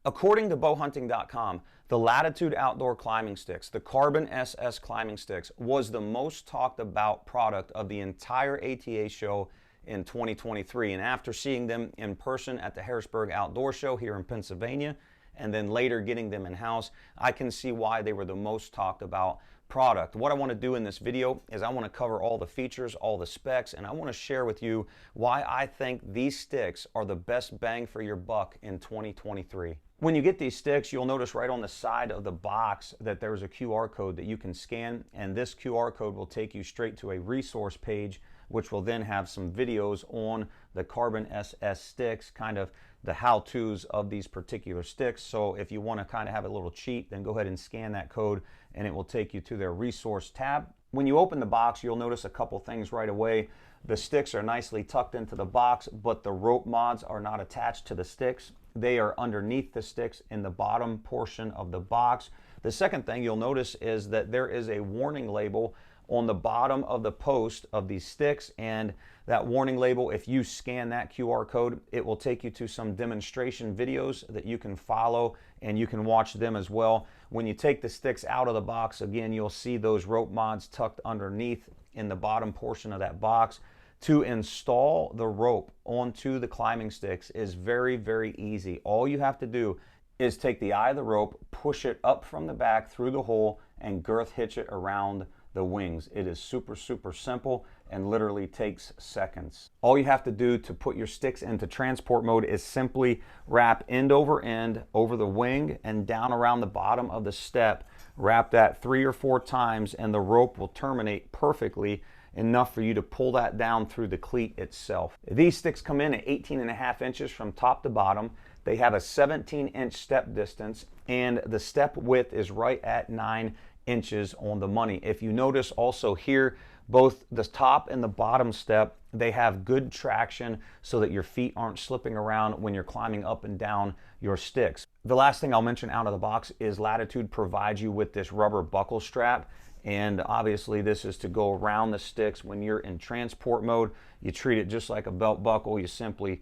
According to bowhunting.com, the Latitude Outdoor climbing sticks, the Carbon SS climbing sticks, was the most talked about product of the entire ATA show in 2023. And after seeing them in person at the Harrisburg Outdoor Show here in Pennsylvania, and then later getting them in-house, I can see why they were the most talked about product. What I want to do in this video is I want to cover all the features, all the specs, and I want to share with you why I think these sticks are the best bang for your buck in 2023. When you get these sticks, you'll notice right on the side of the box that there's a QR code that you can scan, and this QR code will take you straight to a resource page, which will then have some videos on the Carbon SS sticks, kind of the how-tos of these particular sticks. So if you want to kind of have a little cheat, then go ahead and scan that code and it will take you to their resource tab. When you open the box, you'll notice a couple things right away. The sticks are nicely tucked into the box, but the rope mods are not attached to the sticks. They are underneath the sticks in the bottom portion of the box. The second thing you'll notice is that there is a warning label on the bottom of the post of these sticks, and that warning label, if you scan that QR code, it will take you to some demonstration videos that you can follow and you can watch them as well. When you take the sticks out of the box, again, you'll see those rope mods tucked underneath in the bottom portion of that box. To install the rope onto the climbing sticks is very, very easy. All you have to do is take the eye of the rope, push it up from the back through the hole, and girth hitch it around the wings. It is super, super simple and literally takes seconds. All you have to do to put your sticks into transport mode is simply wrap end over end over the wing and down around the bottom of the step. Wrap that 3 or 4 times and the rope will terminate perfectly, enough for you to pull that down through the cleat itself. These sticks come in at 18.5 inches from top to bottom. They have a 17-inch step distance, and the step width is right at 9 inches on the money. If you notice also here, both the top and the bottom step, they have good traction so that your feet aren't slipping around when you're climbing up and down your sticks. The last thing I'll mention out of the box is Latitude provides you with this rubber buckle strap. And obviously this is to go around the sticks when you're in transport mode. You treat it just like a belt buckle. You simply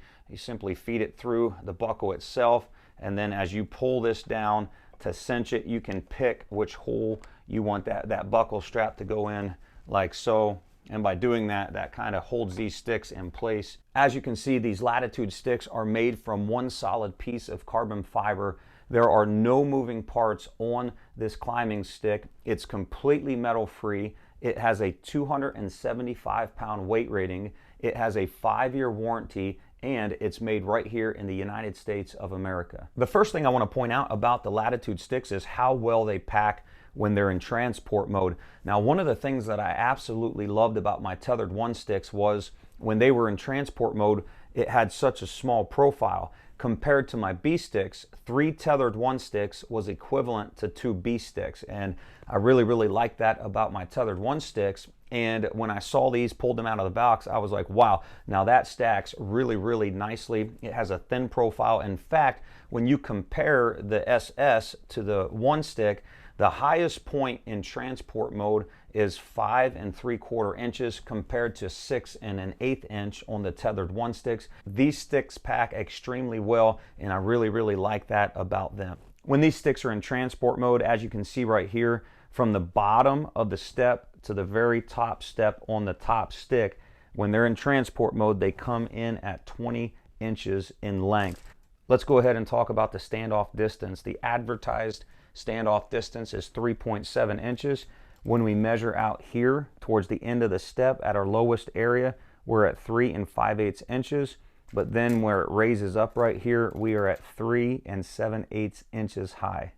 feed it through the buckle itself. And then as you pull this down to cinch it, you can pick which hole you want that buckle strap to go in, like so. And by doing that, that kind of holds these sticks in place. As you can see, these Latitude sticks are made from one solid piece of carbon fiber. There are no moving parts on this climbing stick. It's completely metal free. It has a 275-pound weight rating. It has a 5-year warranty, and it's made right here in the United States of America. The first thing I want to point out about the Latitude sticks is how well they pack when they're in transport mode. Now, one of the things that I absolutely loved about my Tethered 1 sticks was when they were in transport mode, it had such a small profile. Compared to my B sticks, 3 Tethered 1 sticks was equivalent to 2 B sticks. And I really, really liked that about my Tethered 1 sticks. And when I saw these, pulled them out of the box, I was like, wow, now that stacks really, really nicely. It has a thin profile. In fact, when you compare the SS to the 1 stick, the highest point in transport mode is 5 3/4 inches compared to 6 1/8 inch on the Tethered 1 sticks. These sticks pack extremely well, and I really, really like that about them. When these sticks are in transport mode, as you can see right here, from the bottom of the step to the very top step on the top stick, when they're in transport mode, they come in at 20 inches in length. Let's go ahead and talk about the standoff distance. The advertised standoff distance is 3.7 inches. When we measure out here towards the end of the step at our lowest area, we're at 3 5/8 inches. But then where it raises up right here, we are at 3 7/8 inches high.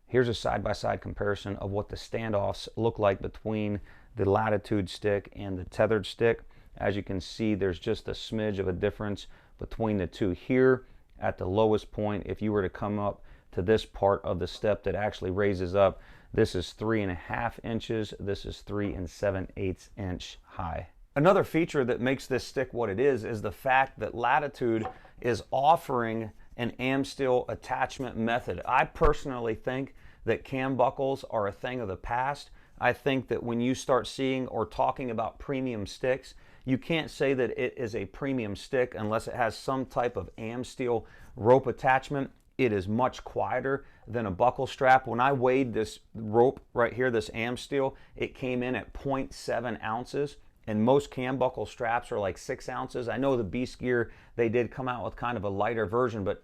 Here's a side-by-side comparison of what the standoffs look like between the Latitude stick and the tethered stick. As you can see, there's just a smidge of a difference between the two here. At the lowest point, if you were to come up to this part of the step that actually raises up, this is 3 1/2 inches, this is 3 7/8 inch high. Another feature that makes this stick what it is the fact that Latitude is offering an AmSteel attachment method. I personally think that cam buckles are a thing of the past. I think that when you start seeing or talking about premium sticks, you can't say that it is a premium stick unless it has some type of AmSteel rope attachment. it is much quieter than a buckle strap. When I weighed this rope right here, this Amsteel, it came in at 0.7 ounces. And most cam buckle straps are like 6 ounces. I know the Beast Gear, they did come out with kind of a lighter version, but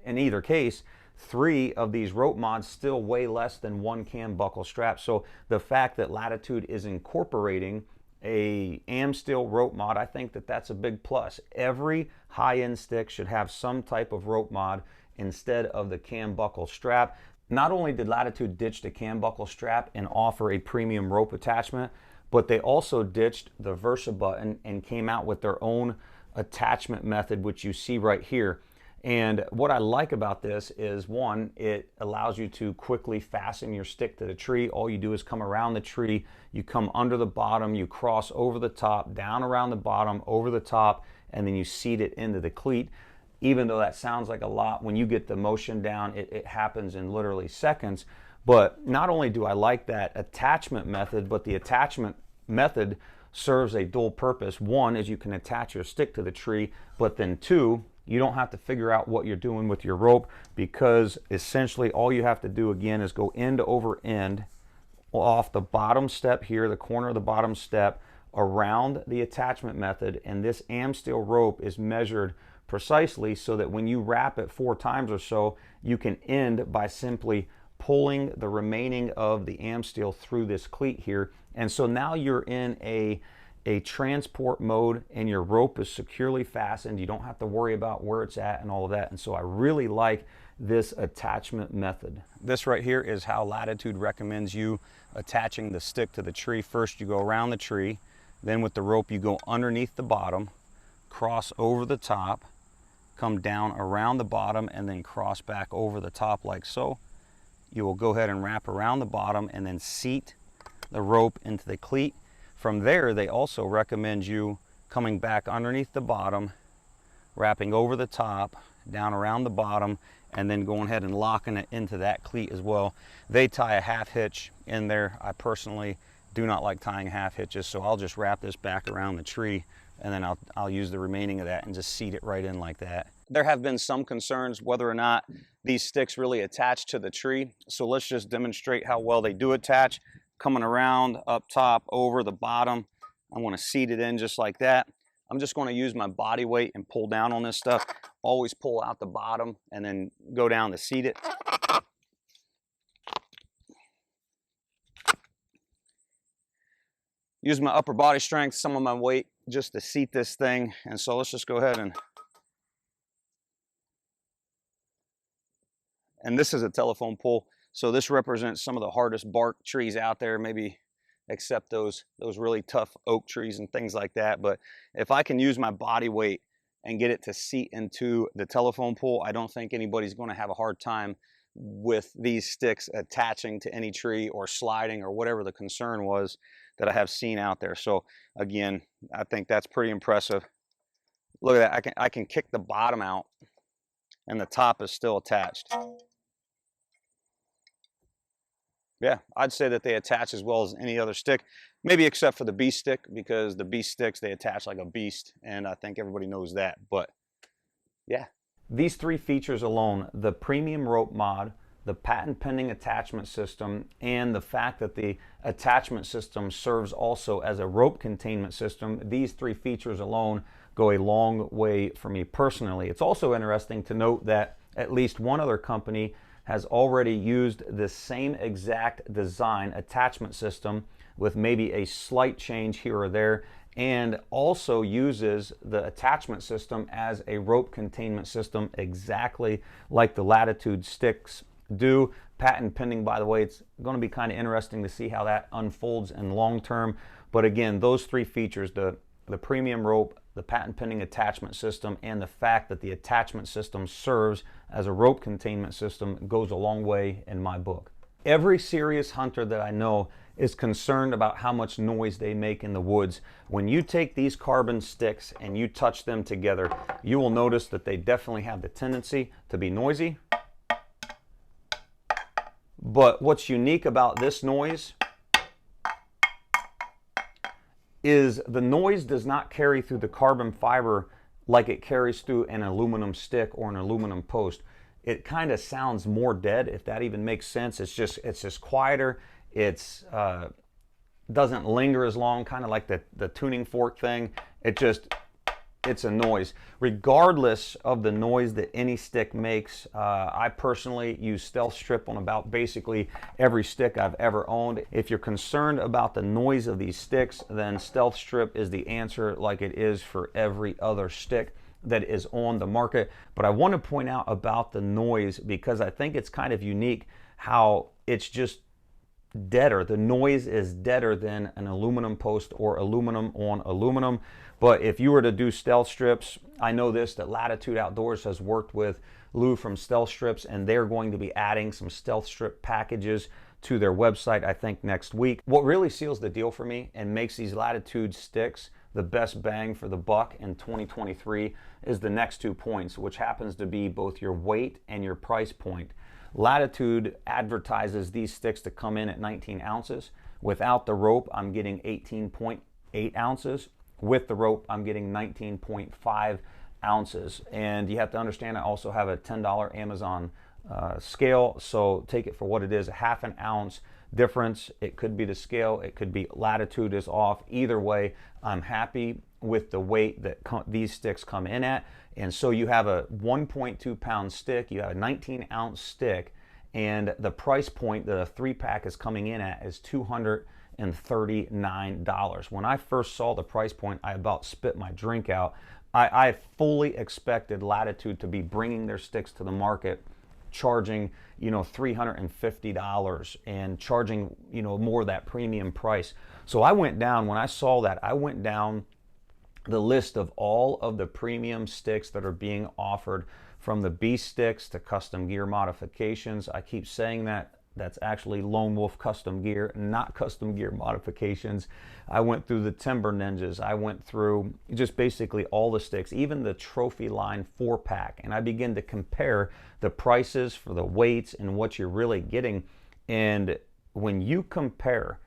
in either case, 3 of these rope mods still weigh less than 1 cam buckle strap. So the fact that Latitude is incorporating a Amsteel rope mod, I think that that's a big plus. Every high-end stick should have some type of rope mod instead of the cam buckle strap. Not only did Latitude ditch the cam buckle strap and offer a premium rope attachment, but they also ditched the Versa button and came out with their own attachment method, which you see right here. And what I like about this is, one, it allows you to quickly fasten your stick to the tree. All you do is come around the tree, you come under the bottom, you cross over the top, down around the bottom, over the top, and then you seat it into the cleat. Even though that sounds like a lot, when you get the motion down, it happens in literally seconds. But not only do I like that attachment method, but the attachment method serves a dual purpose. One is you can attach your stick to the tree, but then 2, you don't have to figure out what you're doing with your rope, because essentially all you have to do again is go end over end off the bottom step here, the corner of the bottom step, around the attachment method, and this Amsteel rope is measured precisely so that when you wrap it 4 times or so, you can end by simply pulling the remaining of the Amsteel through this cleat here. And so now you're in a transport mode and your rope is securely fastened. You don't have to worry about where it's at and all of that. And so I really like this attachment method. This right here is how Latitude recommends you attaching the stick to the tree. First you go around the tree, then with the rope you go underneath the bottom, cross over the top, come down around the bottom, and then cross back over the top like so. You will go ahead and wrap around the bottom and then seat the rope into the cleat. From there, they also recommend you coming back underneath the bottom, wrapping over the top, down around the bottom, and then going ahead and locking it into that cleat as well. They tie a half hitch in there. I personally do not like tying half hitches, so I'll just wrap this back around the tree, and then I'll use the remaining of that and just seat it right in like that. There have been some concerns whether or not these sticks really attach to the tree. So let's just demonstrate how well they do attach. Coming around, up top, over the bottom. I want to seat it in just like that. I'm just going to use my body weight and pull down on this stuff. Always pull out the bottom and then go down to seat it. Use my upper body strength, some of my weight, just to seat this thing. And so let's just go ahead and this is a telephone pole. So this represents some of the hardest bark trees out there, maybe except those really tough oak trees and things like that. But if I can use my body weight and get it to seat into the telephone pole, I don't think anybody's going to have a hard time with these sticks attaching to any tree or sliding or whatever the concern was that I have seen out there. So again, I think that's pretty impressive. Look at that, I can kick the bottom out and the top is still attached. Yeah, I'd say that they attach as well as any other stick, maybe except for the Beast stick, because the Beast sticks, they attach like a beast, and I think everybody knows that, but yeah. These 3 features alone, the premium rope mod, the patent pending attachment system, and the fact that the attachment system serves also as a rope containment system, these 3 features alone go a long way for me personally. It's also interesting to note that at least one other company has already used the same exact design attachment system with maybe a slight change here or there, and also uses the attachment system as a rope containment system exactly like the Latitude sticks do. Patent pending, by the way. It's going to be kind of interesting to see how that unfolds in long term. But again, those 3 features, the premium rope, the patent pending attachment system, and the fact that the attachment system serves as a rope containment system goes a long way in my book. Every serious hunter that I know is concerned about how much noise they make in the woods. When you take these carbon sticks and you touch them together, you will notice that they definitely have the tendency to be noisy. But what's unique about this noise is the noise does not carry through the carbon fiber like it carries through an aluminum stick or an aluminum post. it kind of sounds more dead, if that even makes sense. It's just quieter. It's doesn't linger as long, kind of like the tuning fork thing. It's a noise. Regardless of the noise that any stick makes, I personally use Stealth Strip on about basically every stick I've ever owned. If you're concerned about the noise of these sticks, then Stealth Strip is the answer, like it is for every other stick that is on the market. But I want to point out about the noise, because I think it's kind of unique how it's just deader. The noise is deader than an aluminum post or aluminum on aluminum. But if you were to do Stealth Strips, I know this, that Latitude Outdoors has worked with Lou from Stealth Strips, and they're going to be adding some Stealth Strip packages to their website, I think next week. What really seals the deal for me and makes these Latitude sticks the best bang for the buck in 2023 is the next 2 points, which happens to be both your weight and your price point. Latitude advertises these sticks to come in at 19 ounces. Without the rope, I'm getting 18.8 ounces. With the rope, I'm getting 19.5 ounces. And you have to understand, I also have a $10 Amazon scale, so take it for what it is, a half an ounce difference. It could be the scale, it could be Latitude is off. Either way, I'm happy with the weight that these sticks come in at. And so you have a 1.2 pound stick, you have a 19 ounce stick, and the price point that a 3-pack is coming in at is $239. When I first saw the price point, I about spit my drink out. I fully expected Latitude to be bringing their sticks to the market charging, $350 and charging, more of that premium price. So I went down, when I saw that, I went down the list of all of the premium sticks that are being offered, from the Beast sticks to custom gear modifications. I keep saying that. That's actually Lone Wolf custom gear, not custom gear modifications. I went through the Timber Ninjas. I went through just basically all the sticks, even the Trophy Line 4-pack. And I began to compare the prices for the weights and what you're really getting. And when you compare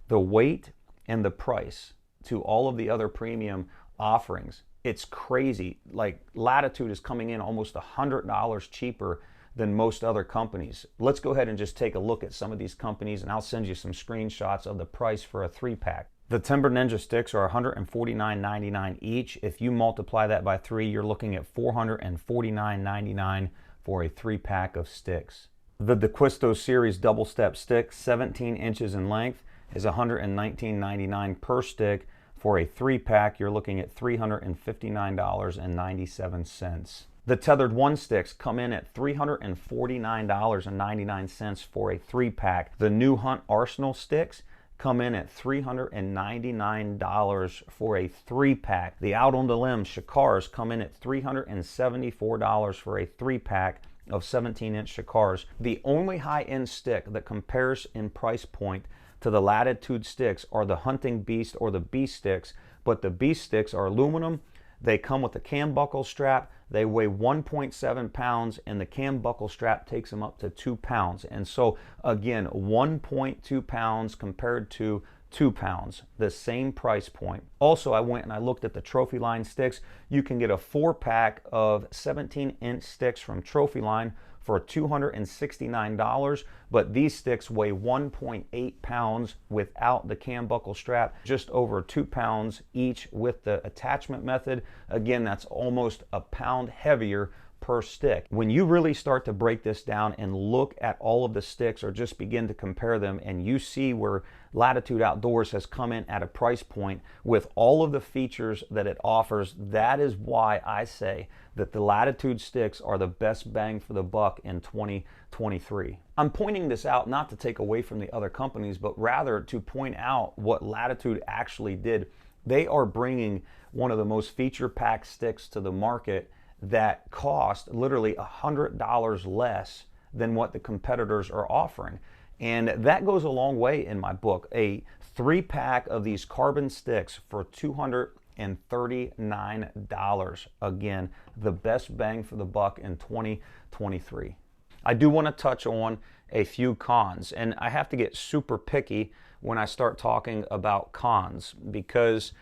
the weight and the price to all of the other premium offerings, it's crazy. Like, Latitude is coming in almost $100 cheaper than most other companies. Let's go ahead and just take a look at some of these companies, and I'll send you some screenshots of the price for a 3-pack. The Timber Ninja sticks are $149.99 each. If you multiply that by 3, you're looking at $449.99 for a 3-pack of sticks. The DeQuisto Series double step stick, 17 inches in length, is $119.99 per stick. For a 3-pack, you're looking at $359.97. The Tethered 1 sticks come in at $349.99 for a 3-pack. The new Hunt Arsenal sticks come in at $399 for a 3-pack. The Out on the Limb Shakars come in at $374 for a 3-pack of 17-inch Shakars. The only high-end stick that compares in price point to the Latitude sticks are the Hunting Beast or the Beast sticks, but the Beast sticks are aluminum. They come with a cam buckle strap. They weigh 1.7 pounds, and the cam buckle strap takes them up to 2 pounds. And so, again, 1.2 pounds compared to 2 pounds, the same price point. Also, I went and I looked at the Trophy Line sticks. You can get a 4-pack of 17-inch sticks from Trophy Line for $269, but these sticks weigh 1.8 pounds without the cam buckle strap, just over 2 pounds each with the attachment method. Again, that's almost a pound heavier per stick. When you really start to break this down and look at all of the sticks, or just begin to compare them, and you see where Latitude Outdoors has come in at a price point with all of the features that it offers, that is why I say that the Latitude sticks are the best bang for the buck in 2023. I'm pointing this out not to take away from the other companies, but rather to point out what Latitude actually did. They are bringing one of the most feature-packed sticks to the market that cost literally $100 less than what the competitors are offering. And that goes a long way in my book. A 3-pack of these carbon sticks for $239. Again, the best bang for the buck in 2023. I do want to touch on a few cons, and I have to get super picky when I start talking about cons, because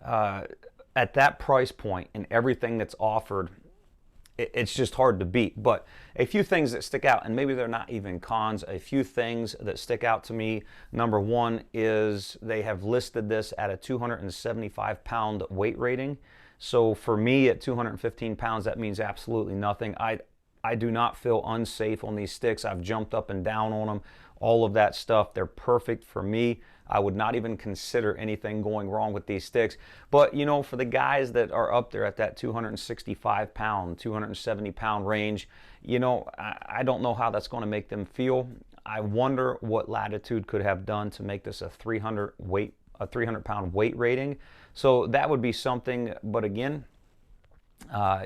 at that price point and everything that's offered, it's just hard to beat. But a few things that stick out, and maybe they're not even cons, a few things that stick out to me. Number one is they have listed this at a 275-pound weight rating. So for me at 215 pounds, that means absolutely nothing. I do not feel unsafe on these sticks. I've jumped up and down on them, all of that stuff. They're perfect for me. I would not even consider anything going wrong with these sticks. But, you know, for the guys that are up there at that 265 pound, 270 pound range, you know, I don't know how that's going to make them feel. I wonder what Latitude could have done to make this a 300 pound weight rating. So that would be something. But again,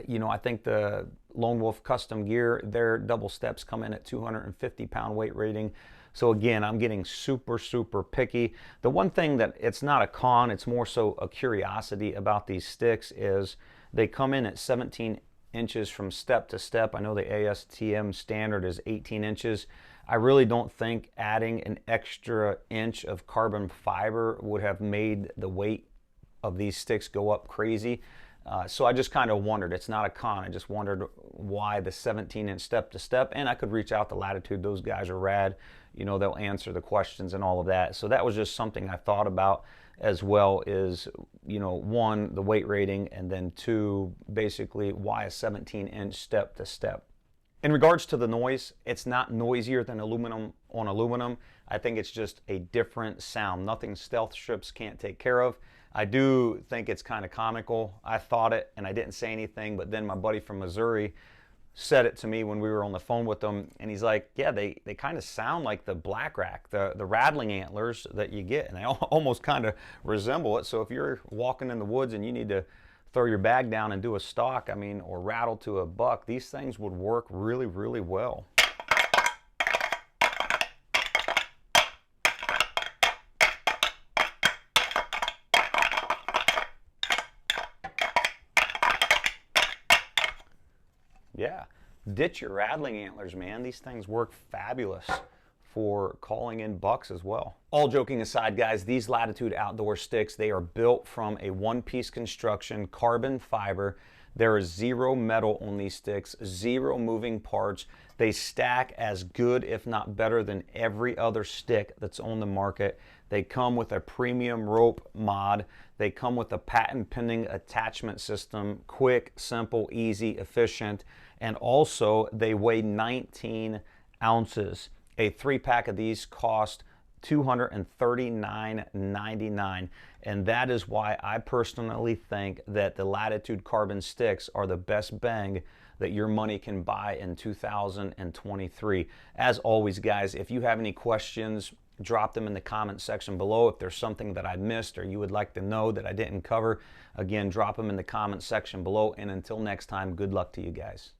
you know, I think the Lone Wolf Custom Gear, their double steps come in at 250 pound weight rating. So again, I'm getting super, super picky. The one thing that it's not a con, it's more so a curiosity about these sticks is they come in at 17 inches from step to step. I know the ASTM standard is 18 inches. I really don't think adding an extra inch of carbon fiber would have made the weight of these sticks go up crazy. So I just kind of wondered. It's not a con. I just wondered why the 17-inch step to step. And I could reach out to Latitude. Those guys are rad. You know, they'll answer the questions and all of that. So that was just something I thought about, as well is, you know, one, the weight rating, and then two, basically why a 17-inch step to step. In regards to the noise, it's not noisier than aluminum on aluminum. I think it's just a different sound. Nothing stealth strips can't take care of. I do think it's kind of comical. I thought it and I didn't say anything, but then my buddy from Missouri said it to me when we were on the phone with him, and he's like, yeah, they kind of sound like the black rack, the rattling antlers that you get, and they almost kind of resemble it. So if you're walking in the woods and you need to throw your bag down and do a stalk, I mean, or rattle to a buck, these things would work really, really well. Yeah, ditch your rattling antlers, man. These things work fabulous for calling in bucks as well. All joking aside, guys, these Latitude Outdoor sticks, they are built from a one-piece construction carbon fiber. There is zero metal on these sticks, zero moving parts. They stack as good, if not better, than every other stick that's on the market. They come with a premium rope mod. They come with a patent-pending attachment system, quick, simple, easy, efficient, and also they weigh 19 ounces. A 3-pack of these cost $239.99, and that is why I personally think that the Latitude carbon sticks are the best bang that your money can buy in 2023. As always, guys, if you have any questions, drop them in the comment section below. If there's something that I missed or you would like to know that I didn't cover, again, drop them in the comment section below. And until next time, good luck to you guys.